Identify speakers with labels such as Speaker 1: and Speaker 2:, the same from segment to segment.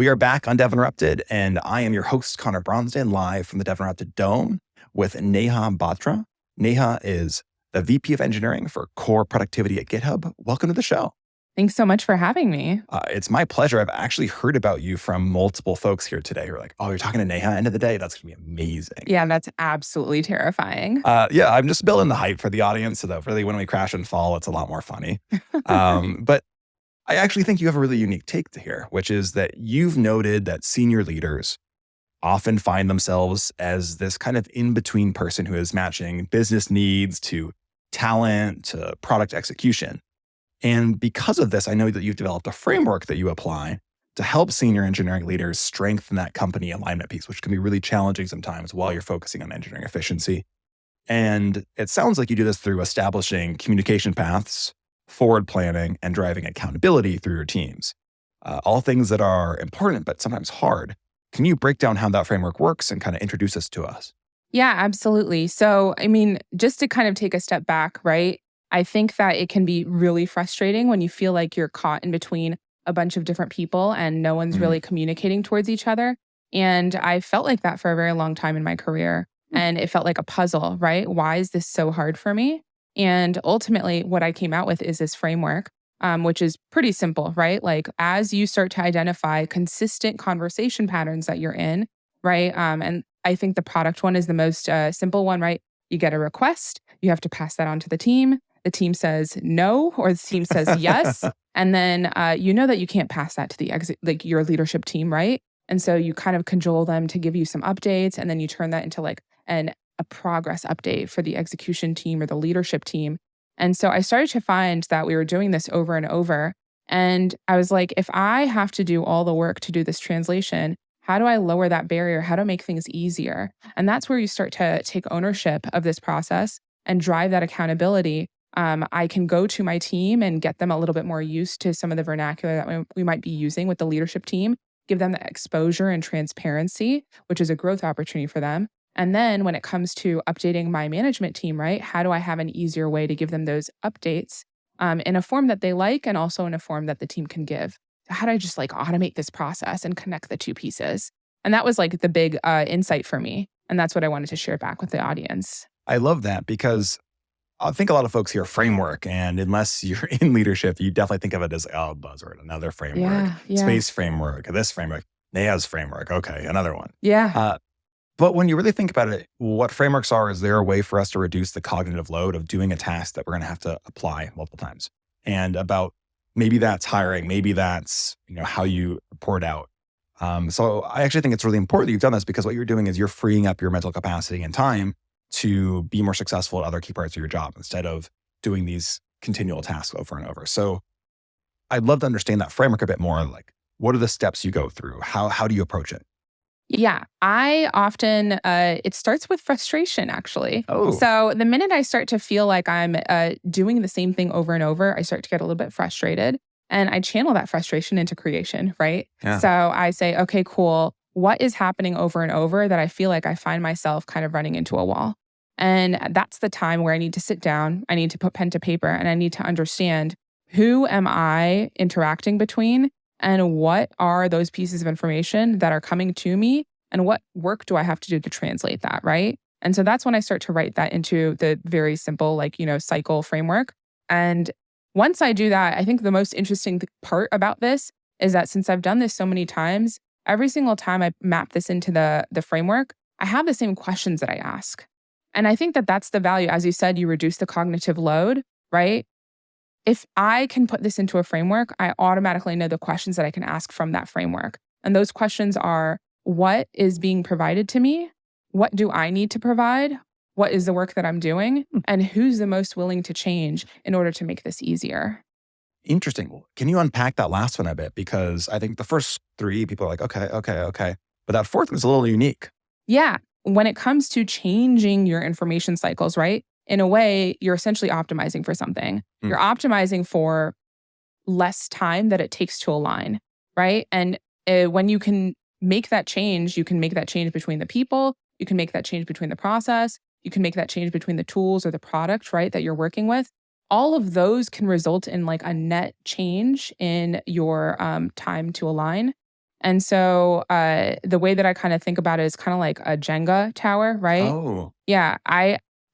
Speaker 1: We are back on Dev Interrupted, and I am your host, Connor Bronsdon, live from the Dev Interrupted Dome with Neha Batra. Neha is the VP of Engineering for Core Productivity at GitHub. Welcome to the show.
Speaker 2: Thanks so much for having me.
Speaker 1: It's my pleasure. I've actually heard about you from multiple folks here today who are like, oh, you're talking to Neha end of the day? That's going to be amazing.
Speaker 2: Yeah, that's absolutely terrifying.
Speaker 1: Yeah, I'm just building the hype for the audience so that really when we crash and fall, it's a lot more funny. But I actually think you have a really unique take to here, which is that you've noted that senior leaders often find themselves as this kind of in-between person who is matching business needs to talent to product execution. And because of this, I know that you've developed a framework that you apply to help senior engineering leaders strengthen that company alignment piece, which can be really challenging sometimes while you're focusing on engineering efficiency. And it sounds like you do this through establishing communication paths, forward planning, and driving accountability through your teams. All things that are important, but sometimes hard. Can you break down how that framework works and kind of introduce this to us?
Speaker 2: Yeah, absolutely. So, just to kind of take a step back, right? I think that it can be really frustrating when you feel like you're caught in between a bunch of different people and no one's really communicating towards each other. And I felt like that for a very long time in my career. And it felt like a puzzle, right? Why is this so hard for me? And ultimately, what I came out with is this framework, which is pretty simple, right? Like as you start to identify consistent conversation patterns that you're in, right? And I think the product one is the most simple one, right? You get a request, you have to pass that on to the team. The team says no, or the team says yes. And then you know that you can't pass that to the your leadership team, right? And so you kind of cajole them to give you some updates, and then you turn that into like a progress update for the execution team or the leadership team. And so I started to find that we were doing this over and over. And I was like, if I have to do all the work to do this translation, how do I lower that barrier? How do I make things easier? And that's where you start to take ownership of this process and drive that accountability. I can go to my team and get them a little bit more used to some of the vernacular that we might be using with the leadership team, give them the exposure and transparency, which is a growth opportunity for them. And then when it comes to updating my management team, right, how do I have an easier way to give them those updates in a form that they like and also in a form that the team can give? So how do I just like automate this process and connect the two pieces? And that was like the big insight for me. And that's what I wanted to share back with the audience.
Speaker 1: I love that because I think a lot of folks hear framework, and unless you're in leadership, you definitely think of it as a buzzword, another framework, space framework, this framework, Neha's framework. Okay, another one.
Speaker 2: Yeah.
Speaker 1: But when you really think about it, what frameworks are, is there a way for us to reduce the cognitive load of doing a task that we're going to have to apply multiple times? And about maybe that's hiring, maybe that's how you report out. So I actually think it's really important that you've done this, because what you're doing is you're freeing up your mental capacity and time to be more successful at other key parts of your job instead of doing these continual tasks over and over. So I'd love to understand that framework a bit more. Like, what are the steps you go through? How do you approach it?
Speaker 2: Yeah, I often, it starts with frustration, actually.
Speaker 1: Oh.
Speaker 2: So the minute I start to feel like I'm doing the same thing over and over, I start to get a little bit frustrated. And I channel that frustration into creation, right?
Speaker 1: Yeah.
Speaker 2: So I say, okay, cool. What is happening over and over that I feel like I find myself kind of running into a wall? And that's the time where I need to sit down, I need to put pen to paper, and I need to understand, who am I interacting between? And what are those pieces of information that are coming to me? And what work do I have to do to translate that, right? And so that's when I start to write that into the very simple, cycle framework. And once I do that, I think the most interesting part about this is that since I've done this so many times, every single time I map this into the framework, I have the same questions that I ask. And I think that that's the value. As you said, you reduce the cognitive load, right? If I can put this into a framework, I automatically know the questions that I can ask from that framework. And those questions are, what is being provided to me? What do I need to provide? What is the work that I'm doing? And who's the most willing to change in order to make this easier?
Speaker 1: Interesting. Can you unpack that last one a bit? Because I think the first three, people are like, okay. But that fourth was a little unique.
Speaker 2: Yeah. When it comes to changing your information cycles, right? In a way, you're essentially optimizing for something. You're optimizing for less time that it takes to align, right? And when you can make that change, you can make that change between the people, you can make that change between the process, you can make that change between the tools or the product, right, that you're working with. All of those can result in like a net change in your time to align. And so the way that I kind of think about it is kind of like a Jenga tower, right?
Speaker 1: Oh,
Speaker 2: Yeah,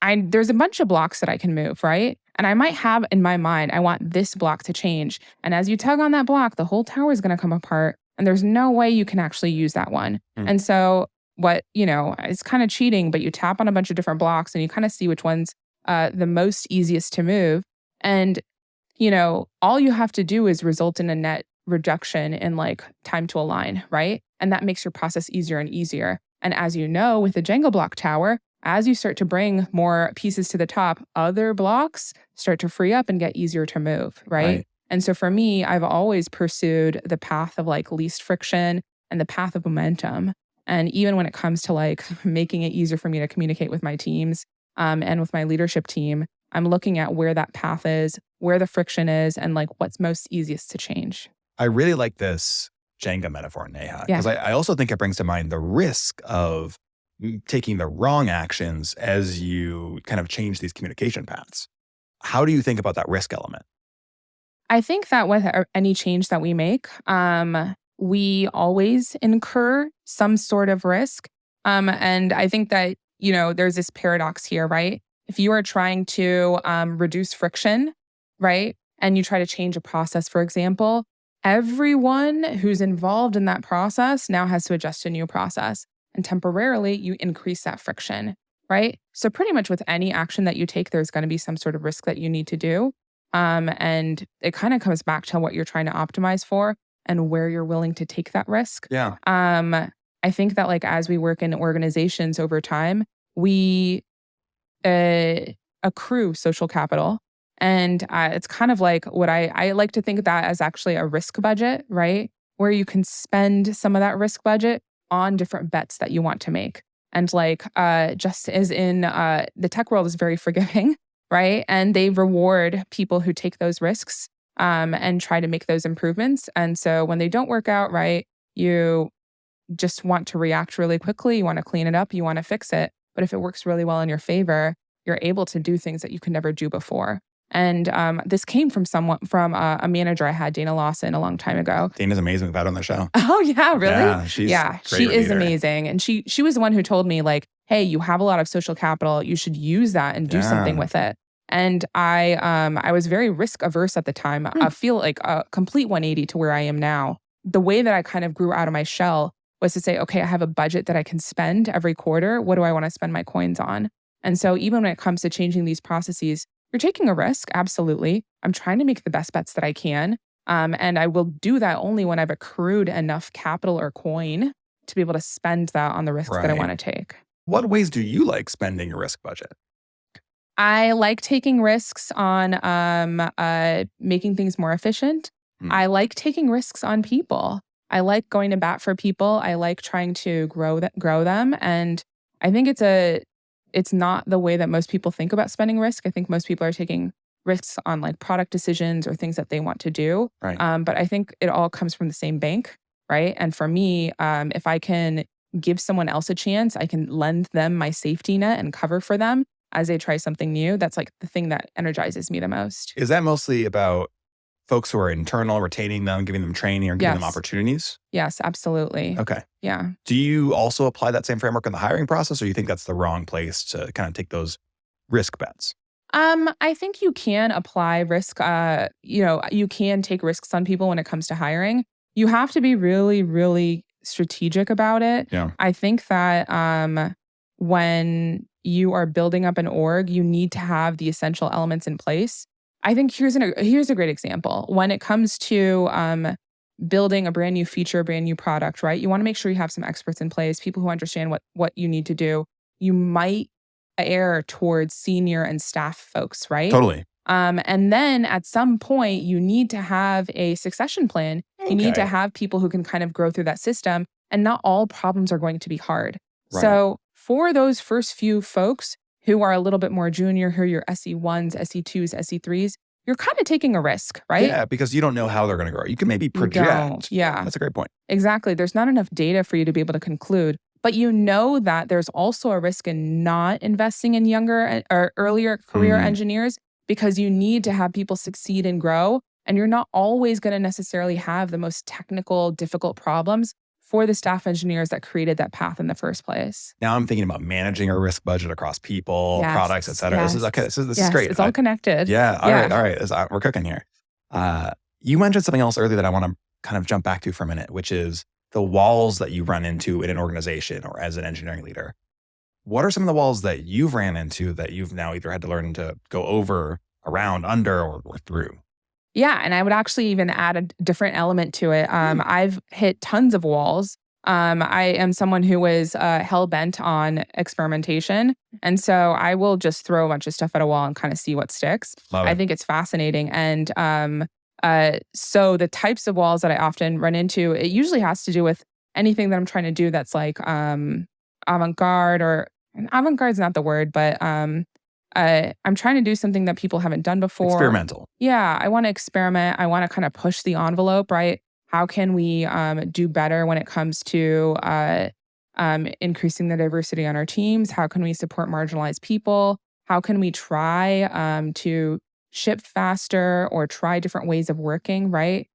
Speaker 2: there's a bunch of blocks that I can move, right? And I might have in my mind, I want this block to change. And as you tug on that block, the whole tower is going to come apart. And there's no way you can actually use that one.
Speaker 1: Mm.
Speaker 2: And so it's kind of cheating, but you tap on a bunch of different blocks and you kind of see which one's the most easiest to move. And, all you have to do is result in a net reduction in like time to align, right? And that makes your process easier and easier. And as you know, with the Jenga block tower, as you start to bring more pieces to the top, other blocks start to free up and get easier to move, right? And so for me, I've always pursued the path of like least friction and the path of momentum. And even when it comes to like making it easier for me to communicate with my teams and with my leadership team, I'm looking at where that path is, where the friction is, and like what's most easiest to change.
Speaker 1: I really like this Jenga metaphor, Neha,
Speaker 2: Yeah.
Speaker 1: because I also think it brings to mind the risk of taking the wrong actions as you kind of change these communication paths. How do you think about that risk element?
Speaker 2: I think that with any change that we make, we always incur some sort of risk. And I think that, there's this paradox here, right? If you are trying to reduce friction, right? And you try to change a process, for example, everyone who's involved in that process now has to adjust to a new process. And temporarily, you increase that friction, right? So pretty much with any action that you take, there's going to be some sort of risk that you need to do. And it kind of comes back to what you're trying to optimize for and where you're willing to take that risk.
Speaker 1: Yeah.
Speaker 2: I think that like as we work in organizations over time, we accrue social capital. And it's kind of like what I like to think of that as actually a risk budget, right? Where you can spend some of that risk budget on different bets that you want to make. And like just as in the tech world is very forgiving, right? And they reward people who take those risks and try to make those improvements. And so when they don't work out right, you just want to react really quickly. You want to clean it up. You want to fix it. But if it works really well in your favor, you're able to do things that you could never do before. And this came from a manager I had, Dana Lawson, a long time ago.
Speaker 1: Dana's amazing. We've had her on the show.
Speaker 2: Oh, yeah, really?
Speaker 1: Yeah,
Speaker 2: she is amazing. And she was the one who told me like, hey, you have a lot of social capital. You should use that and do something with it. And I was very risk averse at the time. I feel like a complete 180 to where I am now. The way that I kind of grew out of my shell was to say, okay, I have a budget that I can spend every quarter. What do I want to spend my coins on? And so even when it comes to changing these processes, you're taking a risk, absolutely. I'm trying to make the best bets that I can. And I will do that only when I've accrued enough capital or coin to be able to spend that on the risks that I want to take.
Speaker 1: What ways do you like spending your risk budget?
Speaker 2: I like taking risks on making things more efficient. I like taking risks on people. I like going to bat for people. I like trying to grow them. And I think it's not the way that most people think about spending risk. I think most people are taking risks on like product decisions or things that they want to do.
Speaker 1: Right.
Speaker 2: But I think it all comes from the same bank, right? And for me, if I can give someone else a chance, I can lend them my safety net and cover for them as they try something new. That's like the thing that energizes me the most.
Speaker 1: Is that mostly about folks who are internal, retaining them, giving them training, or giving them opportunities?
Speaker 2: Yes, absolutely.
Speaker 1: Okay.
Speaker 2: Yeah.
Speaker 1: Do you also apply that same framework in the hiring process, or you think that's the wrong place to kind of take those risk bets?
Speaker 2: I think you can apply risk. You can take risks on people when it comes to hiring. You have to be really, really strategic about it.
Speaker 1: Yeah.
Speaker 2: I think that when you are building up an org, you need to have the essential elements in place. I think here's a great example. When it comes to building a brand new feature, a brand new product, right? You want to make sure you have some experts in place, people who understand what you need to do. You might err towards senior and staff folks, right?
Speaker 1: Totally.
Speaker 2: And then at some point, you need to have a succession plan. You need to have people who can kind of grow through that system. And not all problems are going to be hard.
Speaker 1: Right.
Speaker 2: So for those first few folks who are a little bit more junior, who are your SE1s, SE2s, SE3s, you're kind of taking a risk, right?
Speaker 1: Yeah, because you don't know how they're going to grow. You can maybe project.
Speaker 2: Yeah.
Speaker 1: That's a great point.
Speaker 2: Exactly. There's not enough data for you to be able to conclude. But you know that there's also a risk in not investing in younger or earlier career engineers, because you need to have people succeed and grow And you're not always going to necessarily have the most technical, difficult problems for the staff engineers that created that path in the first place.
Speaker 1: Now I'm thinking about managing a risk budget across people, products, et cetera. This is okay. This is great.
Speaker 2: It's all connected.
Speaker 1: Yeah. All right. We're cooking here. You mentioned something else earlier that I want to kind of jump back to for a minute, which is the walls that you run into in an organization or as an engineering leader. What are some of the walls that you've ran into that you've now either had to learn to go over, around, under, or through?
Speaker 2: Yeah, and I would actually even add a different element to it. I've hit tons of walls. I am someone who is hell-bent on experimentation. And so I will just throw a bunch of stuff at a wall and kind of see what sticks.
Speaker 1: Love it.
Speaker 2: I think it's fascinating. And so the types of walls that I often run into, it usually has to do with anything that I'm trying to do that's like avant-garde, or avant-garde is not the word, but I'm trying to do something that people haven't done before.
Speaker 1: Experimental.
Speaker 2: Yeah, I want to experiment. I want to kind of push the envelope, right? How can we do better when it comes to increasing the diversity on our teams? How can we support marginalized people? How can we try to ship faster or try different ways of working, right?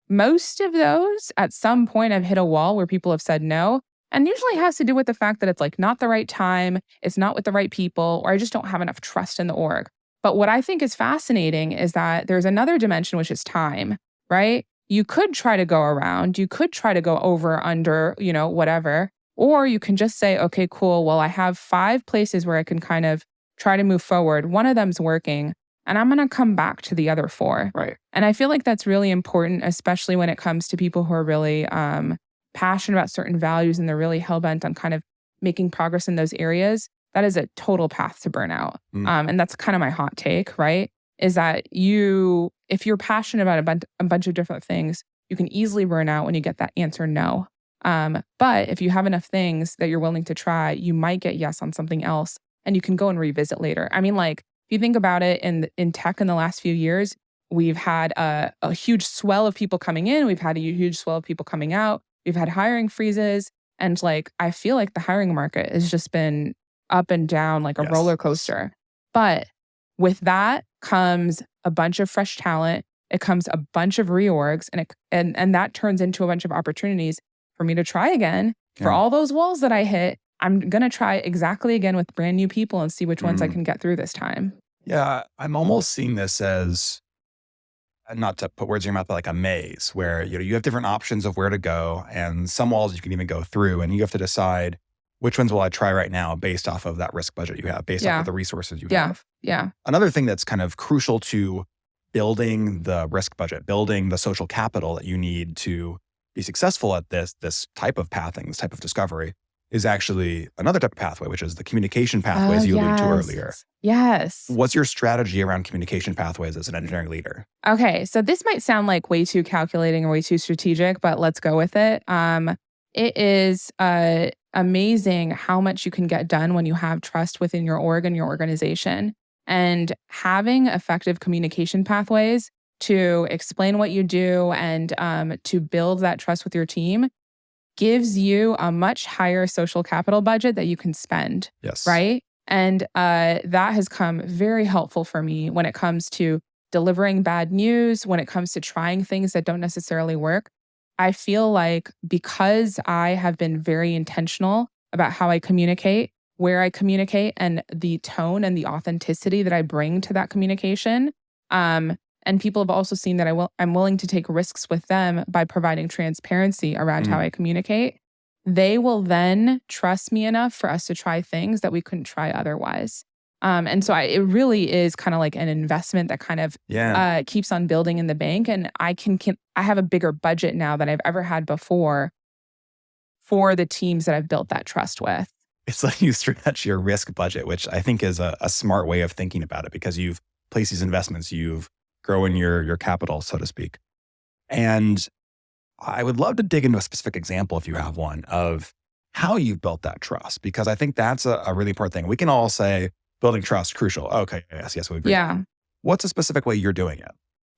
Speaker 2: Most of those, at some point, I've hit a wall where people have said no. And usually has to do with the fact that it's like not the right time, it's not with the right people, or I just don't have enough trust in the org. But what I think is fascinating is that there's another dimension, which is time, right? You could try to go around, you could try to go over, under, whatever, or you can just say, okay, cool. Well, I have 5 places where I can kind of try to move forward. One of them's working, and I'm going to come back to the other 4.
Speaker 1: Right.
Speaker 2: And I feel like that's really important, especially when it comes to people who are really passionate about certain values and they're really hell-bent on kind of making progress in those areas. That is a total path to burnout. And that's kind of my hot take, right? Is that if you're passionate about a bunch of different things, you can easily burn out when you get that answer no. But if you have enough things that you're willing to try, you might get yes on something else and you can go and revisit later. I mean, like, if you think about it, in tech in the last few years, we've had a huge swell of people coming in. We've had a huge swell of people coming out. We've had hiring freezes. And like, I feel like the hiring market has just been up and down like a roller coaster. But with that comes a bunch of fresh talent. It comes a bunch of reorgs, and that turns into a bunch of opportunities for me to try again. For all those walls that I hit, I'm going to try exactly again with brand new people and see which ones I can get through this time.
Speaker 1: Yeah, I'm almost seeing this as, not to put words in your mouth, but like a maze where you have different options of where to go, and some walls you can even go through, and you have to decide which ones will I try right now based off of that risk budget you have, based off of the resources you have.
Speaker 2: Yeah.
Speaker 1: Another thing that's kind of crucial to building the risk budget, building the social capital that you need to be successful at this type of pathing, this type of discovery, is actually another type of pathway, which is the communication pathways you alluded to earlier.
Speaker 2: Yes.
Speaker 1: What's your strategy around communication pathways as an engineering leader?
Speaker 2: Okay, so this might sound like way too calculating or way too strategic, but let's go with it. It is amazing how much you can get done when you have trust within your org and your organization. And having effective communication pathways to explain what you do and to build that trust with your team gives you a much higher social capital budget that you can spend.
Speaker 1: Yes.
Speaker 2: Right? And that has come very helpful for me when it comes to delivering bad news, when it comes to trying things that don't necessarily work. I feel like because I have been very intentional about how I communicate, where I communicate, and the tone and the authenticity that I bring to that communication, and people have also seen that I'm willing to take risks with them by providing transparency around how I communicate. They will then trust me enough for us to try things that we couldn't try otherwise. And so it really is kind of like an investment that kind of keeps on building in the bank. And I have a bigger budget now than I've ever had before for the teams that I've built that trust with.
Speaker 1: It's like you stretch your risk budget, which I think is a smart way of thinking about it, because you've placed these investments, you've grown your capital, so to speak. And I would love to dig into a specific example, if you have one, of how you built that trust, because I think that's a really important thing. We can all say building trust, crucial. Okay, yes, we agree.
Speaker 2: Yeah.
Speaker 1: What's a specific way you're doing it?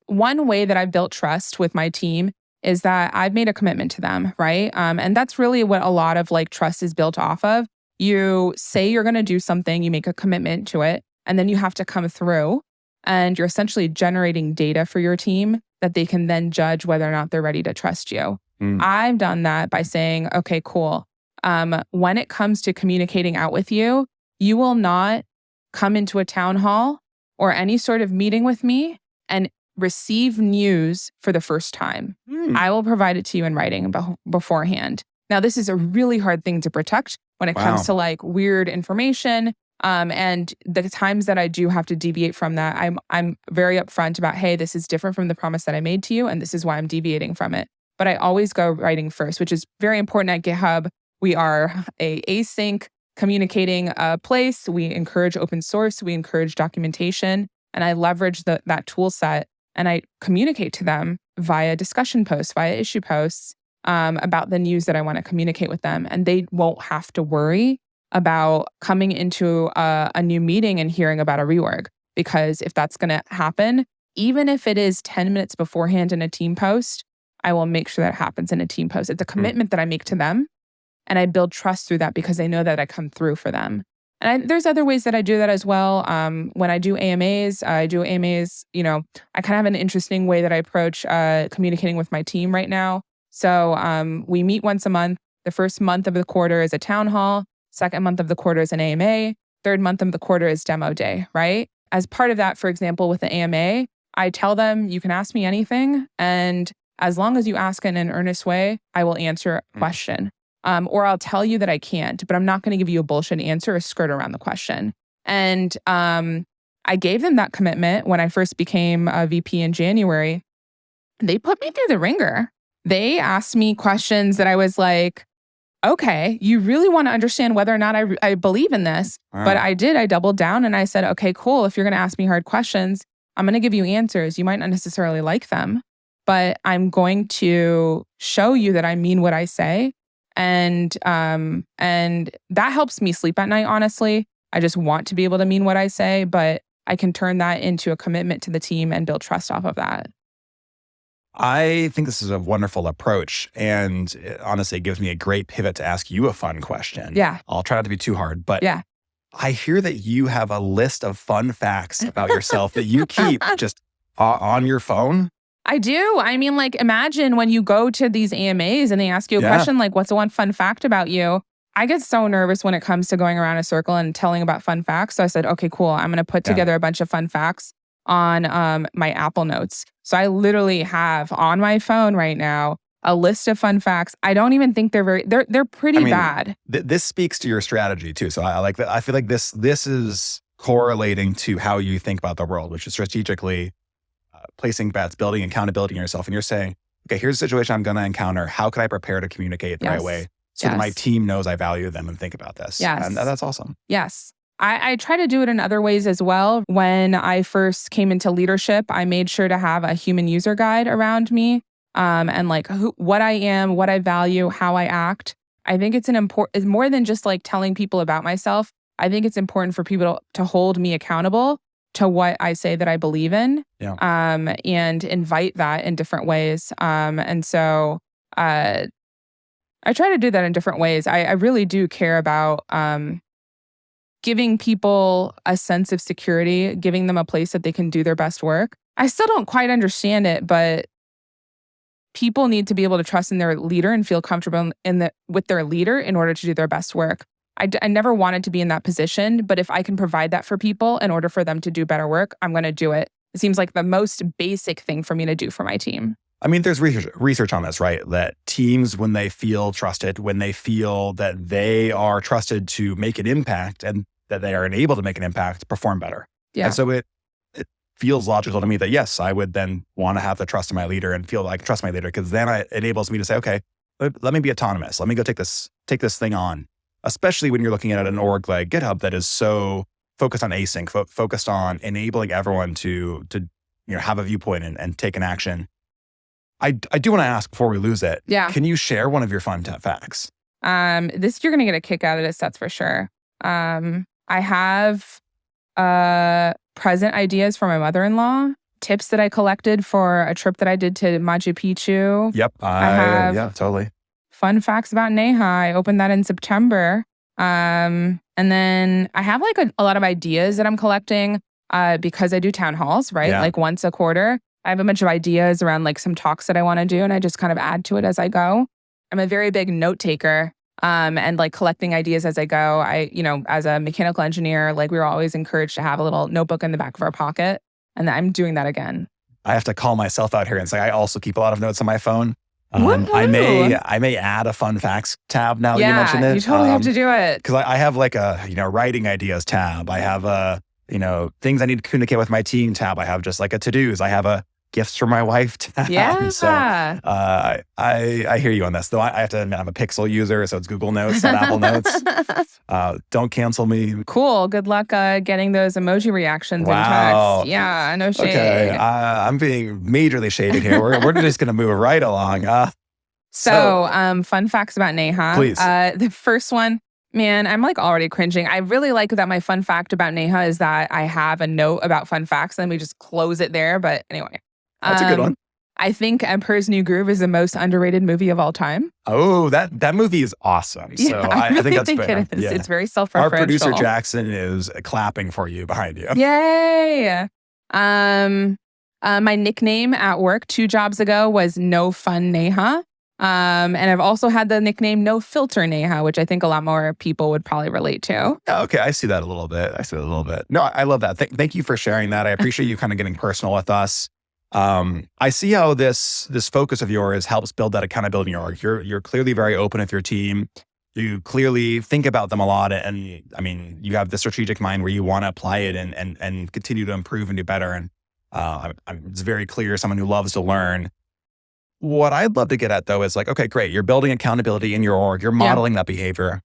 Speaker 2: One way that I've built trust with my team is that I've made a commitment to them, right? And that's really what a lot of like trust is built off of. You say you're going to do something, you make a commitment to it, and then you have to come through. and you're essentially generating data for your team that they can then judge whether or not they're ready to trust you. I've done that by saying, okay, cool. When it comes to communicating out with you, you will not come into a town hall or any sort of meeting with me and receive news for the first time. I will provide it to you in writing beforehand. Now, this is a really hard thing to protect when it comes to like weird information. And the times that I do have to deviate from that, I'm very upfront about, hey, this is different from the promise that I made to you, and this is why I'm deviating from it. But I always go writing first, which is very important at GitHub. We are a async communicating place. We encourage open source. We encourage documentation. And I leverage that tool set and I communicate to them via discussion posts, via issue posts about the news that I want to communicate with them. And they won't have to worry about coming into a new meeting and hearing about a reorg. Because if that's going to happen, even if it is 10 minutes beforehand in a team post, I will make sure that happens in a team post. It's a commitment that I make to them. And I build trust through that because they know that I come through for them. And there's other ways that I do that as well. When I do AMAs, I kind of have an interesting way that I approach communicating with my team right now. So we meet once a month. The first month of the quarter is a town hall. Second month of the quarter is an AMA. Third month of the quarter is demo day, right? As part of that, for example, with the AMA, I tell them, you can ask me anything. And as long as you ask in an earnest way, I will answer a question. Or I'll tell you that I can't, but I'm not going to give you a bullshit answer or skirt around the question. And I gave them that commitment when I first became a VP in January. They put me through the ringer. They asked me questions that I was like, okay, you really want to understand whether or not I believe in this. Wow. But I did. I doubled down and I said, okay, cool. If you're going to ask me hard questions, I'm going to give you answers. You might not necessarily like them, but I'm going to show you that I mean what I say. And that helps me sleep at night, honestly. I just want to be able to mean what I say, but I can turn that into a commitment to the team and build trust off of that.
Speaker 1: I think this is a wonderful approach. And honestly, it gives me a great pivot to ask you a fun question.
Speaker 2: Yeah.
Speaker 1: I'll try not to be too hard, but
Speaker 2: yeah.
Speaker 1: I hear that you have a list of fun facts about yourself that you keep just on your phone.
Speaker 2: I do. I mean, like, imagine when you go to these AMAs and they ask you a question like, what's the one fun fact about you? I get so nervous when it comes to going around a circle and telling about fun facts. So I said, okay, cool. I'm going to put together a bunch of fun facts on my Apple Notes. So I literally have on my phone right now a list of fun facts. I don't even think they're pretty bad.
Speaker 1: This speaks to your strategy too. So I like that. I feel like this is correlating to how you think about the world, which is strategically placing bets, building accountability in yourself. And you're saying, okay, here's a situation I'm going to encounter. How can I prepare to communicate the right way so that my team knows I value them and think about this?
Speaker 2: Yes.
Speaker 1: And that's awesome.
Speaker 2: Yes. I try to do it in other ways as well. When I first came into leadership, I made sure to have a human user guide around me and like what I am, what I value, how I act. I think it's more than just like telling people about myself. I think it's important for people to hold me accountable to what I say that I believe in and invite that in different ways. And so I try to do that in different ways. I really do care about giving people a sense of security, giving them a place that they can do their best work. I still don't quite understand it, but people need to be able to trust in their leader and feel comfortable with their leader in order to do their best work. I never wanted to be in that position, but if I can provide that for people in order for them to do better work, I'm going to do it. It seems like the most basic thing for me to do for my team.
Speaker 1: I mean, there's research on this, right? That teams, when they feel trusted, when they feel that they are trusted to make an impact and that they are enabled to make an impact, perform better.
Speaker 2: Yeah.
Speaker 1: And so it feels logical to me that, yes, I would then want to have the trust in my leader and feel like I trust my leader, because then it enables me to say, okay, let me be autonomous. Let me go take this thing on. Especially when you're looking at an org like GitHub that is so focused on async, focused on enabling everyone to have a viewpoint and take an action. I do want to ask before we lose it.
Speaker 2: Yeah.
Speaker 1: Can you share one of your fun facts?
Speaker 2: This you're going to get a kick out of this, that's for sure. I have present ideas for my mother-in-law, tips that I collected for a trip that I did to Machu Picchu.
Speaker 1: Yep. Yeah, totally.
Speaker 2: Fun facts about Neha. I opened that in September. And then I have like a lot of ideas that I'm collecting. because I do town halls, right?
Speaker 1: Yeah.
Speaker 2: Like once a quarter. I have a bunch of ideas around like some talks that I want to do, and I just kind of add to it as I go. I'm a very big note taker, and like collecting ideas as I go. As a mechanical engineer, like we were always encouraged to have a little notebook in the back of our pocket, and I'm doing that again.
Speaker 1: I have to call myself out here and say I also keep a lot of notes on my phone. I
Speaker 2: Woohoo!
Speaker 1: may add a fun facts tab now that you mentioned
Speaker 2: Yeah,
Speaker 1: it.
Speaker 2: you totally have to do it.
Speaker 1: Because I have like a writing ideas tab. I have a things I need to communicate with my team tab. I have just like a to-dos. I have a gifts for my wife tab. So
Speaker 2: Yeah.
Speaker 1: I hear you on this. Though I have to admit I'm a Pixel user, so it's Google Notes, not Apple Notes. Don't cancel me.
Speaker 2: Cool. Good luck getting those emoji reactions in
Speaker 1: Wow.
Speaker 2: text. Yeah, no shade.
Speaker 1: Okay, I'm being majorly shaded here. We're just gonna move right along.
Speaker 2: So, fun facts about Neha.
Speaker 1: Please.
Speaker 2: The first one, man, I'm like already cringing. I really like that my fun fact about Neha is that I have a note about fun facts, and then we just close it there. But anyway,
Speaker 1: That's a good one.
Speaker 2: I think Emperor's New Groove is the most underrated movie of all time.
Speaker 1: Oh, that movie is awesome. So
Speaker 2: Yeah, I really think
Speaker 1: fair.
Speaker 2: it is.
Speaker 1: Yeah.
Speaker 2: It's very self-referential.
Speaker 1: Our producer Jackson is clapping for you behind you.
Speaker 2: Yay! My nickname at work 2 jobs ago was No Fun Neha. And I've also had the nickname No Filter Neha, which I think a lot more people would probably relate to.
Speaker 1: Okay, I see that a little bit. No, I love that. Thank you for sharing that. I appreciate you kind of getting personal with us. I see how this focus of yours helps build that accountability in your org. You're clearly very open with your team. You clearly think about them a lot, and I mean, you have the strategic mind where you want to apply it and continue to improve and do better. And it's very clear you're someone who loves to learn. What I'd love to get at though is like, okay, great, you're building accountability in your org, you're modeling that behavior.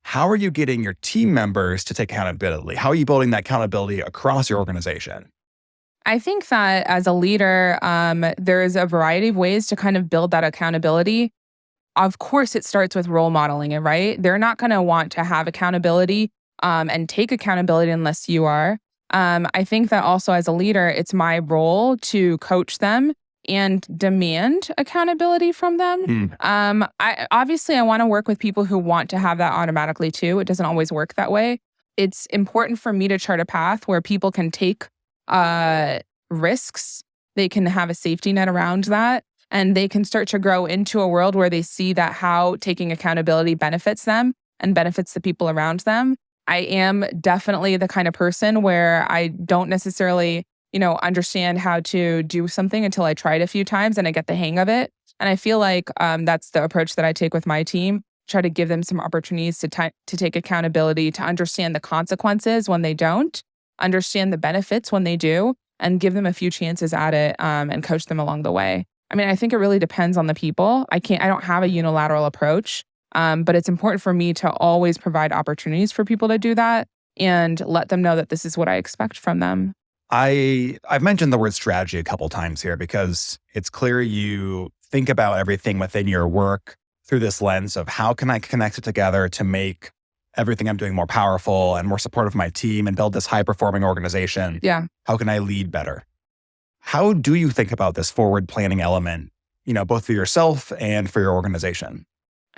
Speaker 1: How are you getting your team members to take accountability? How are you building that accountability across your organization?
Speaker 2: I think that as a leader, there's a variety of ways to kind of build that accountability. Of course, it starts with role modeling it, right? They're not going to want to have accountability and take accountability unless you are. I think that also as a leader, it's my role to coach them and demand accountability from them. I want to work with people who want to have that automatically too. It doesn't always work that way. It's important for me to chart a path where people can take risks. They can have a safety net around that, and they can start to grow into a world where they see that how taking accountability benefits them and benefits the people around them. I am definitely the kind of person where I don't necessarily understand how to do something until I try it a few times and I get the hang of it. And I feel like that's the approach that I take with my team. Try to give them some opportunities to take accountability, to understand the consequences when they don't, understand the benefits when they do, and give them a few chances at it and coach them along the way. I mean, I think it really depends on the people. I don't have a unilateral approach, but it's important for me to always provide opportunities for people to do that and let them know that this is what I expect from them.
Speaker 1: I've mentioned the word strategy a couple times here because it's clear you think about everything within your work through this lens of how can I connect it together to make everything I'm doing more powerful and more supportive of my team and build this high-performing organization.
Speaker 2: Yeah.
Speaker 1: How can I lead better? How do you think about this forward planning element, both for yourself and for your organization?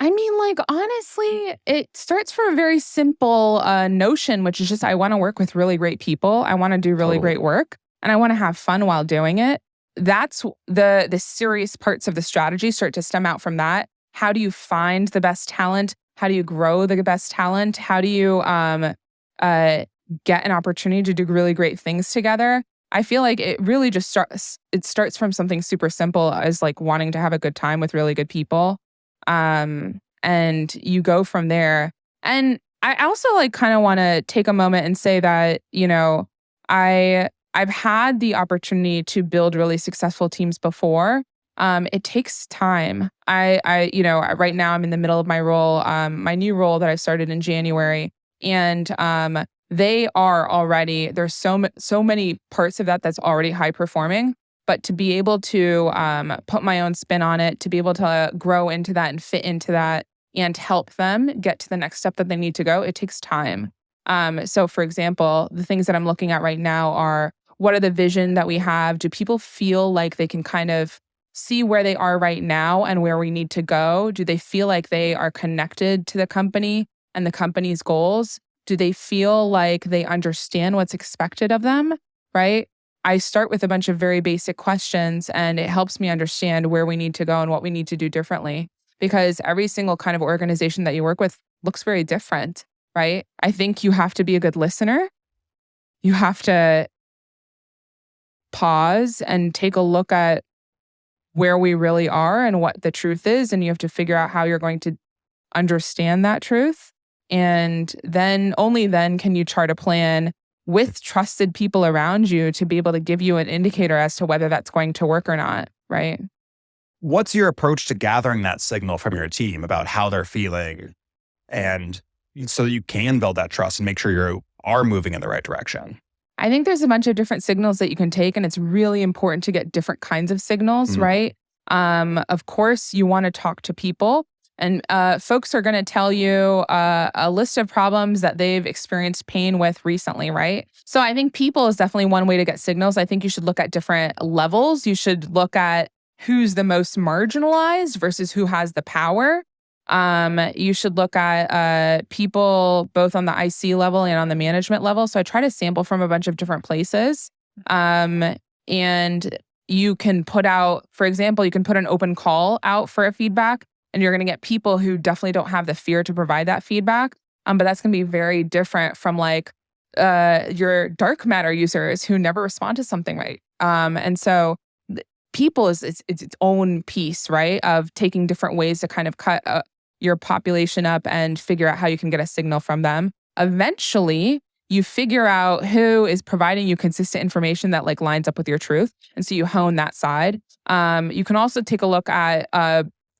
Speaker 2: I mean, like, honestly, it starts from a very simple notion, which is just I want to work with really great people. I want to do really great work, and I want to have fun while doing it. That's the serious parts of the strategy start to stem out from that. How do you find the best talent? How do you grow the best talent? How do you get an opportunity to do really great things together? I feel like it really just starts from something super simple as like wanting to have a good time with really good people. And you go from there. And I also like kind of want to take a moment and say that, I've had the opportunity to build really successful teams before. It takes time. Right now I'm in the middle of my role, my new role that I started in January, and they are already, there's so many parts of that's already high performing. But to be able to put my own spin on it, to be able to grow into that and fit into that and help them get to the next step that they need to go, it takes time. So for example, the things that I'm looking at right now are, what are the vision that we have? Do people feel like they can kind of see where they are right now and where we need to go? Do they feel like they are connected to the company and the company's goals? Do they feel like they understand what's expected of them? right? I start with a bunch of very basic questions, and it helps me understand where we need to go and what we need to do differently. Because every single kind of organization that you work with looks very different, right? I think you have to be a good listener. You have to pause and take a look at where we really are and what the truth is. And you have to figure out how you're going to understand that truth. And then only then can you chart a plan with trusted people around you to be able to give you an indicator as to whether that's going to work or not, right?
Speaker 1: What's your approach to gathering that signal from your team about how they're feeling, and so that you can build that trust and make sure you are moving in the right direction?
Speaker 2: I think there's a bunch of different signals that you can take, and it's really important to get different kinds of signals, right? Of course, you want to talk to people, and folks are going to tell you a list of problems that they've experienced pain with recently, right? So I think people is definitely one way to get signals. I think you should look at different levels. You should look at who's the most marginalized versus who has the power. You should look at people both on the IC level and on the management level. So I try to sample from a bunch of different places. And you can put out, for example, you can put an open call out for a feedback, and you're going to get people who definitely don't have the fear to provide that feedback. But that's going to be very different from like your dark matter users who never respond to something right. And so people is its own piece, right, of taking different ways to kind of cut your population up and figure out how you can get a signal from them. Eventually, you figure out who is providing you consistent information that like lines up with your truth. And so you hone that side. You can also take a look at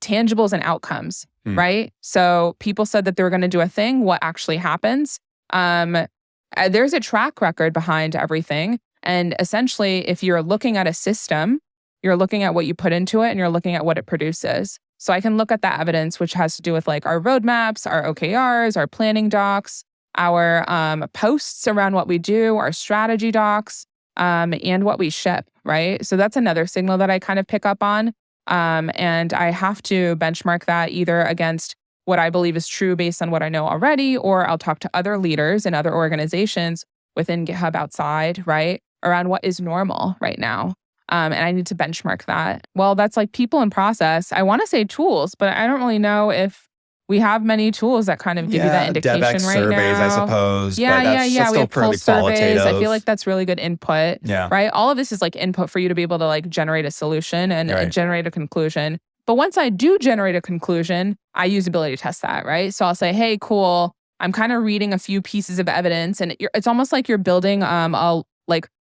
Speaker 2: tangibles and outcomes, right? So people said that they were going to do a thing. What actually happens? There's a track record behind everything. And essentially, if you're looking at a system, you're looking at what you put into it and you're looking at what it produces. So I can look at that evidence, which has to do with like our roadmaps, our OKRs, our planning docs, our posts around what we do, our strategy docs, and what we ship, right? So that's another signal that I kind of pick up on. And I have to benchmark that either against what I believe is true based on what I know already, or I'll talk to other leaders in other organizations within GitHub outside, right? Around what is normal right now. And I need to benchmark that. Well, that's like people and process. I want to say tools, but I don't really know if we have many tools that kind of give you that indication
Speaker 1: DevX
Speaker 2: right
Speaker 1: surveys,
Speaker 2: now.
Speaker 1: I suppose.
Speaker 2: Yeah.
Speaker 1: That's
Speaker 2: We
Speaker 1: still
Speaker 2: have
Speaker 1: pretty
Speaker 2: pulse surveys.
Speaker 1: qualitative.
Speaker 2: I feel like that's really good input.
Speaker 1: Yeah.
Speaker 2: Right. All of this is like input for you to be able to like generate a solution and generate a conclusion. But once I do generate a conclusion, I use ability to test that. Right. So I'll say, hey, cool. I'm kind of reading a few pieces of evidence, and it's almost like you're building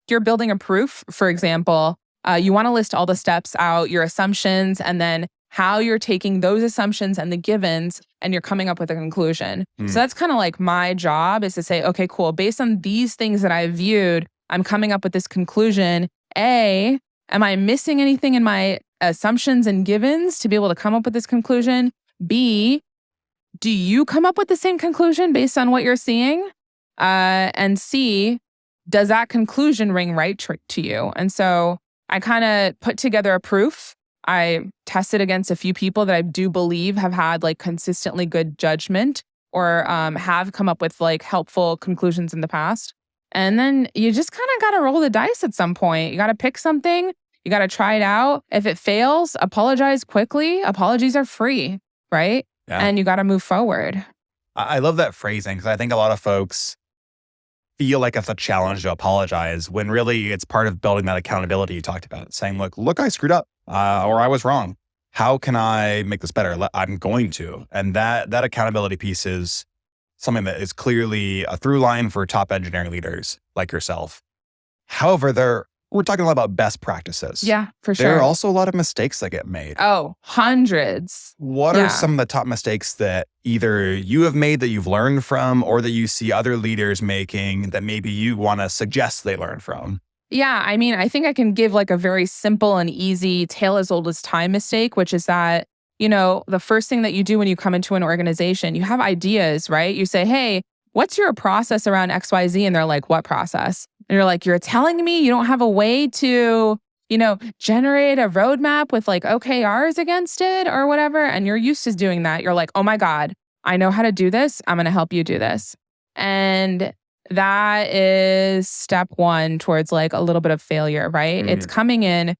Speaker 2: you're building a proof. For example, you want to list all the steps out, your assumptions, and then how you're taking those assumptions and the givens, and you're coming up with a conclusion. So that's kind of like my job, is to say, okay, cool. Based on these things that I've viewed, I'm coming up with this conclusion. A, am I missing anything in my assumptions and givens to be able to come up with this conclusion? B, do you come up with the same conclusion based on what you're seeing? And C, does that conclusion ring right to you? And so I kind of put together a proof. I tested against a few people that I do believe have had like consistently good judgment, or have come up with like helpful conclusions in the past. And then you just kind of got to roll the dice at some point. You got to pick something. You got to try it out. If it fails, apologize quickly. Apologies are free, right?
Speaker 1: Yeah.
Speaker 2: And you got to move forward.
Speaker 1: I love that phrasing, because I think a lot of folks feel like it's a challenge to apologize, when really it's part of building that accountability you talked about. Saying, look, I screwed up, or I was wrong. How can I make this better? I'm going to. And that accountability piece is something that is clearly a through line for top engineering leaders like yourself. However, we're talking a lot about best practices.
Speaker 2: Yeah, for sure.
Speaker 1: There are also a lot of mistakes that get made.
Speaker 2: Oh, hundreds.
Speaker 1: What are some of the top mistakes that either you have made that you've learned from, or that you see other leaders making that maybe you want to suggest they learn from?
Speaker 2: Yeah, I mean, I think I can give like a very simple and easy tale as old as time mistake, which is that, the first thing that you do when you come into an organization, you have ideas, right? You say, hey, what's your process around XYZ? And they're like, what process? And you're like, you're telling me you don't have a way to, generate a roadmap with like OKRs against it or whatever. And you're used to doing that. You're like, oh my God, I know how to do this. I'm going to help you do this. And that is step one towards like a little bit of failure, right? It's coming in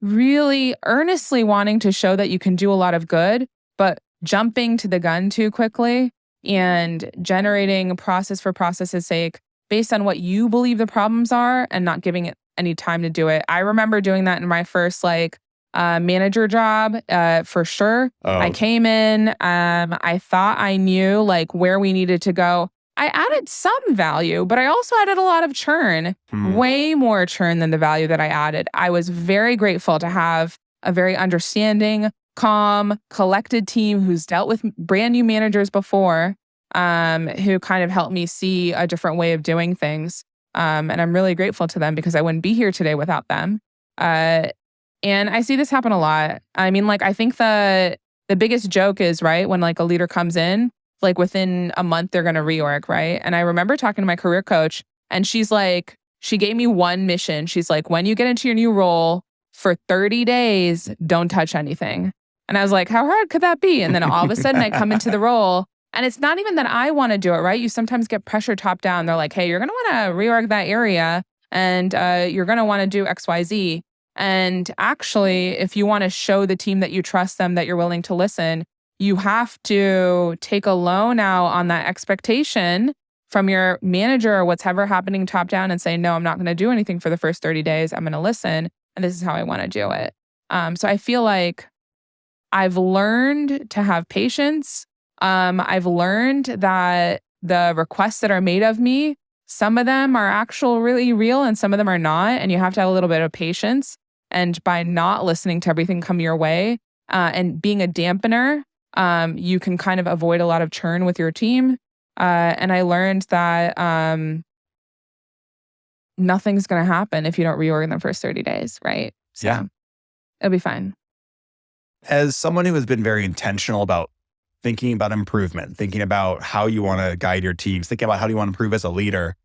Speaker 2: really earnestly wanting to show that you can do a lot of good, but jumping to the gun too quickly and generating process for process's sake based on what you believe the problems are and not giving it any time to do it. I remember doing that in my first manager job for sure. I came in, I thought I knew like where we needed to go. I added some value, but I also added a lot of churn, way more churn than the value that I added. I was very grateful to have a very understanding, calm, collected team who's dealt with brand new managers before, who kind of helped me see a different way of doing things. And I'm really grateful to them because I wouldn't be here today without them. And I see this happen a lot. I mean, like, I think the biggest joke is, right, when like a leader comes in, like within a month, they're going to reorg, right? And I remember talking to my career coach and she's like, she gave me one mission. She's like, when you get into your new role for 30 days, don't touch anything. And I was like, how hard could that be? And then all of a sudden I come into the role and it's not even that I want to do it, right? You sometimes get pressure top down. They're like, hey, you're going to want to reorg that area and you're going to want to do X, Y, Z. And actually, if you want to show the team that you trust them, that you're willing to listen, you have to take a loan out on that expectation from your manager or what's ever happening top down and say, no, I'm not going to do anything for the first 30 days. I'm going to listen. And this is how I want to do it. So I feel like I've learned to have patience. I've learned that the requests that are made of me, some of them are really real and some of them are not. And you have to have a little bit of patience. And by not listening to everything come your way and being a dampener, you can kind of avoid a lot of churn with your team. And I learned that nothing's going to happen if you don't reorg in the first 30 days, right? So
Speaker 1: yeah.
Speaker 2: It'll be fine.
Speaker 1: As someone who has been very intentional about thinking about improvement, thinking about how you want to guide your teams, thinking about how do you want to improve as a leader,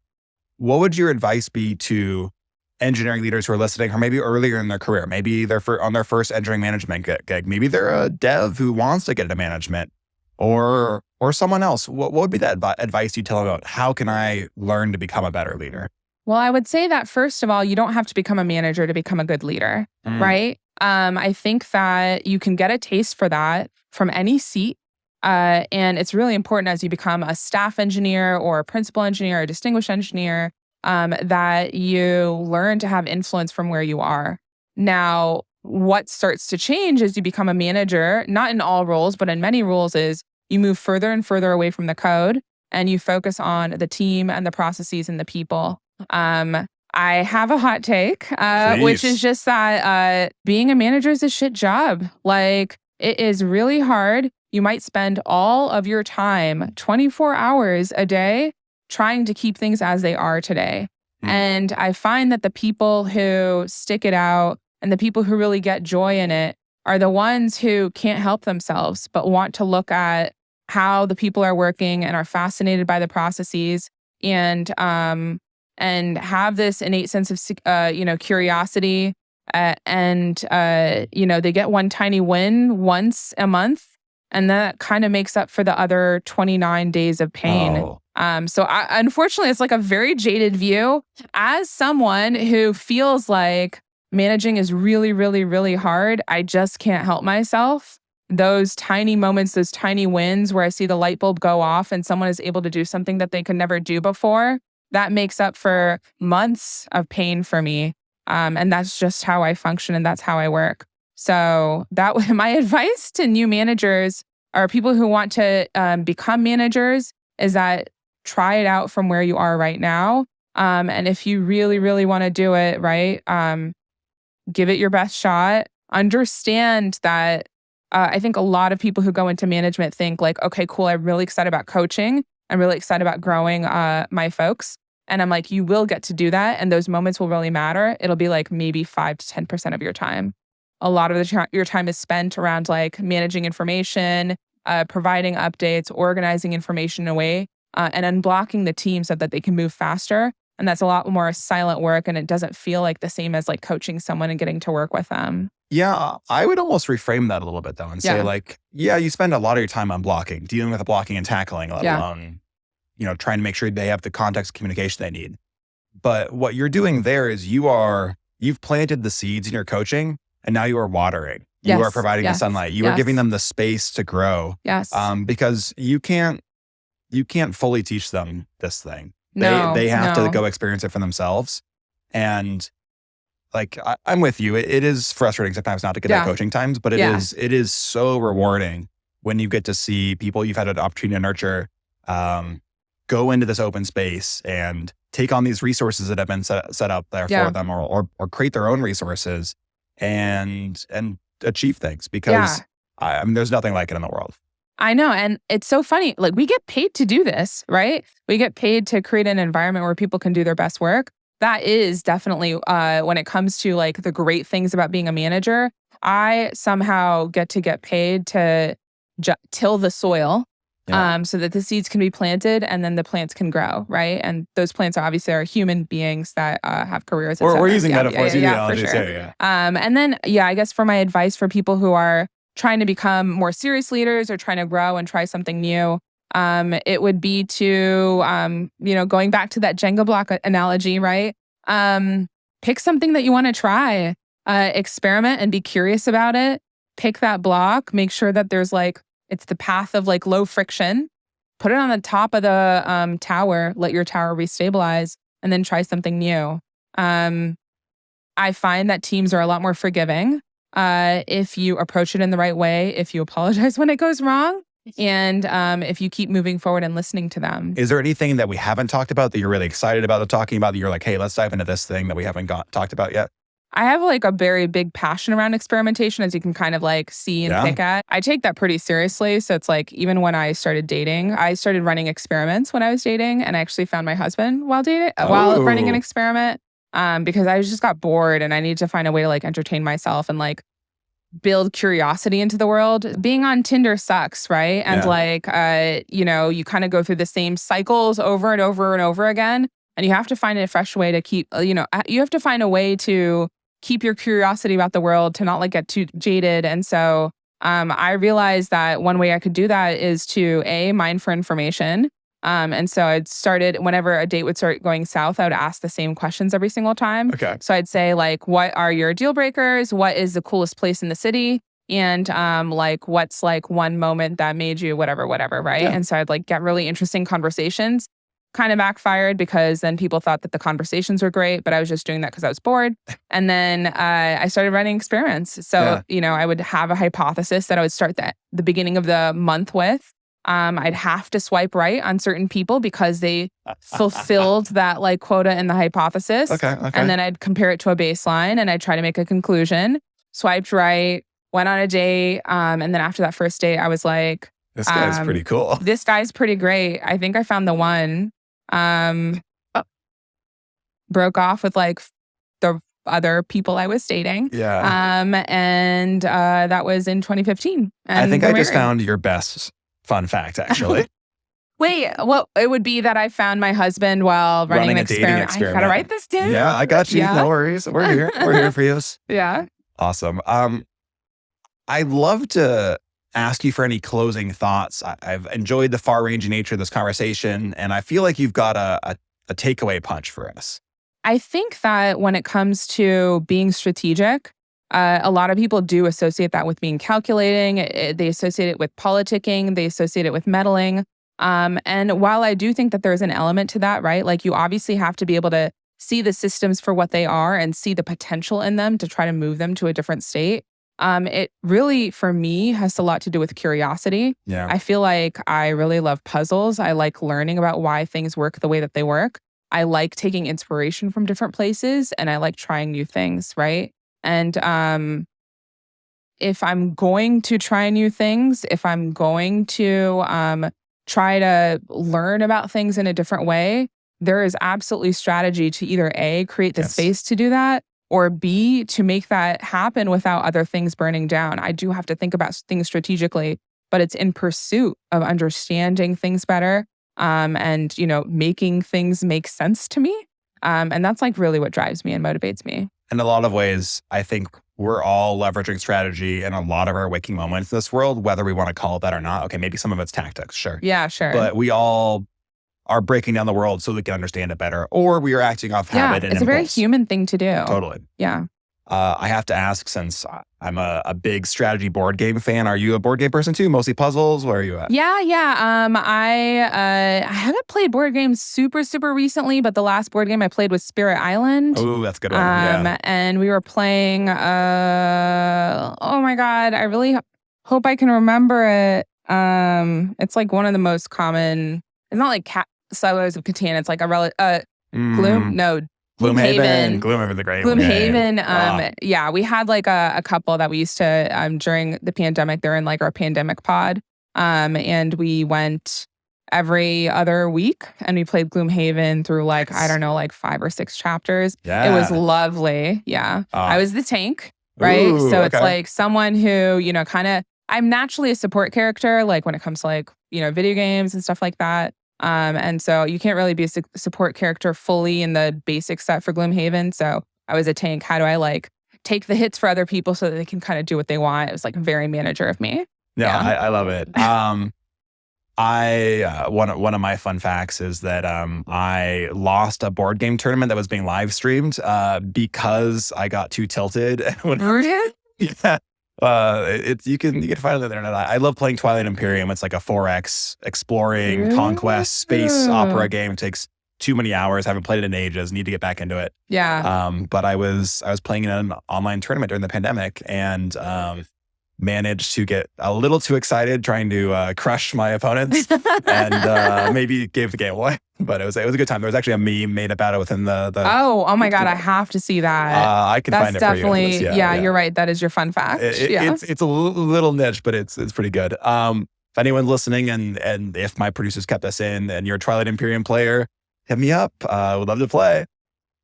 Speaker 1: what would your advice be to engineering leaders who are listening, or maybe earlier in their career? Maybe they're on their first engineering management gig. Maybe they're a dev who wants to get into management, or someone else. What would be that advice you tell them about how can I learn to become a better leader?
Speaker 2: Well, I would say that first of all, you don't have to become a manager to become a good leader, right? I think that you can get a taste for that from any seat. And it's really important as you become a staff engineer or a principal engineer or a distinguished engineer, that you learn to have influence from where you are. Now, what starts to change as you become a manager, not in all roles, but in many roles, is you move further and further away from the code and you focus on the team and the processes and the people. I have a hot take, which is just that being a manager is a shit job. Like, it is really hard. You might spend all of your time, 24 hours a day, trying to keep things as they are today. And I find that the people who stick it out and the people who really get joy in it are the ones who can't help themselves, but want to look at how the people are working and are fascinated by the processes and have this innate sense of curiosity. And they get one tiny win once a month, and that kind of makes up for the other 29 days of pain. Unfortunately, it's like a very jaded view. As someone who feels like managing is really, really, really hard, I just can't help myself. Those tiny moments, those tiny wins where I see the light bulb go off and someone is able to do something that they could never do before, that makes up for months of pain for me. And that's just how I function and that's how I work. So my advice to new managers or people who want to become managers is that try it out from where you are right now. And if you really, really want to do it, right, give it your best shot. Understand that I think a lot of people who go into management think like, okay, cool, I'm really excited about coaching. I'm really excited about growing my folks. And I'm like, you will get to do that. And those moments will really matter. It'll be like maybe 5 to 10% of your time. A lot of your time is spent around like managing information, providing updates, organizing information in a way, and unblocking the team so that they can move faster. And that's a lot more silent work. And it doesn't feel like the same as like coaching someone and getting to work with them.
Speaker 1: Yeah, I would almost reframe that a little bit though and say like, yeah, you spend a lot of your time on blocking, dealing with the blocking and tackling, let alone trying to make sure they have the context communication they need. But what you're doing there is you've planted the seeds in your coaching, and now you are watering. You are providing the sunlight. You are giving them the space to grow.
Speaker 2: Yes.
Speaker 1: Because you can't fully teach them this thing.
Speaker 2: No,
Speaker 1: they have to go experience it for themselves. And like, I'm with you. It is frustrating sometimes not to get that coaching times, but it is so rewarding when you get to see people you've had an opportunity to nurture go into this open space and take on these resources that have been set up there for them, or create their own resources and achieve things, because I mean, there's nothing like it in the world.
Speaker 2: I know. And it's so funny. Like, we get paid to do this, right? We get paid to create an environment where people can do their best work. That is definitely when it comes to like the great things about being a manager, I somehow get paid to till the soil so that the seeds can be planted and then the plants can grow, right? And those plants obviously are human beings that have careers.
Speaker 1: We're using metaphors.
Speaker 2: For sure. And then, I guess for my advice for people who are trying to become more serious leaders or trying to grow and try something new, it would be to, going back to that Jenga block analogy, right? Pick something that you want to try, experiment and be curious about it. Pick that block, make sure that there's like, it's the path of like low friction, put it on the top of the tower, let your tower restabilize, and then try something new. I find that teams are a lot more forgiving if you approach it in the right way, if you apologize when it goes wrong, and if you keep moving forward and listening to them.
Speaker 1: Is there anything that we haven't talked about that you're really excited about talking about, that you're like, hey, let's dive into this thing that we haven't talked about yet?
Speaker 2: I have like a very big passion around experimentation, as you can kind of like see and pick at. I take that pretty seriously. So it's like, even when I started dating, I started running experiments when I was dating, and I actually found my husband while running an experiment because I just got bored and I needed to find a way to like entertain myself and like build curiosity into the world. Being on Tinder sucks, right? And you kind of go through the same cycles over and over and over again. And you have to find a fresh way to keep, you have to find a way to keep your curiosity about the world, to not like get too jaded. And so I realized that one way I could do that is to mine for information. And so I'd started, whenever a date would start going south, I would ask the same questions every single time.
Speaker 1: Okay.
Speaker 2: So I'd say like, what are your deal breakers? What is the coolest place in the city? And like, what's like one moment that made you whatever, right? Yeah. And so I'd like get really interesting conversations. Kind of backfired because then people thought that the conversations were great, but I was just doing that because I was bored. And then I started running experiments. So, I would have a hypothesis that I would start the beginning of the month with. I'd have to swipe right on certain people because they fulfilled that like quota in the hypothesis.
Speaker 1: Okay.
Speaker 2: And then I'd compare it to a baseline and I'd try to make a conclusion. Swiped right, went on a date. And then after that first date, I was like,
Speaker 1: this guy's pretty cool.
Speaker 2: This guy's pretty great. I think I found the one. Broke off with like the other people I was dating.
Speaker 1: Yeah.
Speaker 2: And that was in 2015. And
Speaker 1: I think I just found your best fun fact, actually.
Speaker 2: Wait, well, it would be that I found my husband while running an experiment. I gotta write this down.
Speaker 1: Yeah, I got you. No worries. We're here. We're here for you.
Speaker 2: Yeah.
Speaker 1: Awesome. I'd love to ask you for any closing thoughts. I've enjoyed the far-ranging nature of this conversation, and I feel like you've got a takeaway punch for us.
Speaker 2: I think that when it comes to being strategic, a lot of people do associate that with being calculating. They associate it with politicking. They associate it with meddling. And while I do think that there's an element to that, right? Like, you obviously have to be able to see the systems for what they are and see the potential in them to try to move them to a different state. It really, for me, has a lot to do with curiosity.
Speaker 1: Yeah.
Speaker 2: I feel like I really love puzzles. I like learning about why things work the way that they work. I like taking inspiration from different places, and I like trying new things, right? And if I'm going to try new things, if I'm going to try to learn about things in a different way, there is absolutely strategy to either A, create the space to do that, or B, to make that happen without other things burning down. I do have to think about things strategically, but it's in pursuit of understanding things better and, making things make sense to me. And that's like really what drives me and motivates me.
Speaker 1: In a lot of ways, I think we're all leveraging strategy in a lot of our waking moments in this world, whether we want to call it that or not. Okay, maybe some of it's tactics, sure.
Speaker 2: Yeah, sure.
Speaker 1: But we all are breaking down the world so we can understand it better, or we are acting off habit and
Speaker 2: it's a very
Speaker 1: impulse.
Speaker 2: human thing to do.
Speaker 1: Totally.
Speaker 2: Yeah.
Speaker 1: I have to ask, since I'm a big strategy board game fan, are you a board game person too? Mostly puzzles? Where are you at?
Speaker 2: Yeah. I haven't played board games super recently, but the last board game I played was Spirit Island.
Speaker 1: Oh, that's a good one. Yeah.
Speaker 2: And we were playing. Oh my god, I really hope I can remember it. It's like one of the most common. It's not like Silos of Catan. It's like a Gloomhaven.
Speaker 1: Gloomhaven the Great.
Speaker 2: Gloomhaven. Yeah, we had like a couple that we used to during the pandemic. They're in like our pandemic pod. And we went every other week and we played Gloomhaven through like, I don't know, like 5 or 6 chapters.
Speaker 1: Yeah.
Speaker 2: It was lovely. Yeah. I was the tank, right? So it's like someone who, I'm naturally a support character, like when it comes to like, video games and stuff like that. And so you can't really be a support character fully in the basic set for Gloomhaven. So I was a tank. How do I like take the hits for other people so that they can kind of do what they want? It was like very manager of me.
Speaker 1: Yeah. I love it. One of my fun facts is that I lost a board game tournament that was being live streamed because I got too tilted. Yeah. You can find it on the internet. I love playing Twilight Imperium. It's like a 4X exploring conquest space opera game. It takes too many hours. Haven't played it in ages. Need to get back into it.
Speaker 2: Yeah.
Speaker 1: But I was playing in an online tournament during the pandemic and managed to get a little too excited trying to crush my opponents and maybe gave the game away. But it was a good time. There was actually a meme made about it within the
Speaker 2: Oh my god, I have to see that.
Speaker 1: I can find it for you.
Speaker 2: Definitely, yeah, you're right. That is your fun fact.
Speaker 1: It's a little niche, but it's pretty good. If anyone's listening and if my producers kept us in and you're a Twilight Imperium player, hit me up. Would love to play.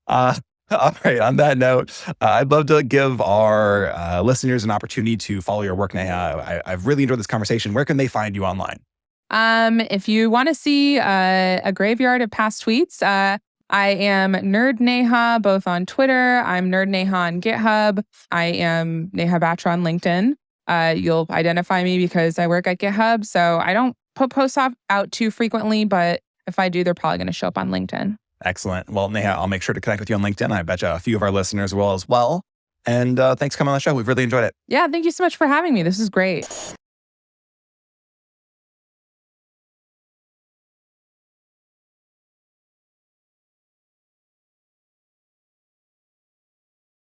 Speaker 1: All right. On that note, I'd love to give our listeners an opportunity to follow your work, Neha. I've really enjoyed this conversation. Where can they find you online?
Speaker 2: If you want to see a graveyard of past tweets, I am Nerd Neha both on Twitter. I'm Nerd Neha on GitHub. I am Neha Batra on LinkedIn. You'll identify me because I work at GitHub, so I don't put posts out too frequently, but if I do, they're probably going to show up on LinkedIn.
Speaker 1: Excellent. Well, Neha, I'll make sure to connect with you on LinkedIn. I bet you a few of our listeners will as well. And thanks for coming on the show. We've really enjoyed it.
Speaker 2: Yeah, thank you so much for having me. This is great.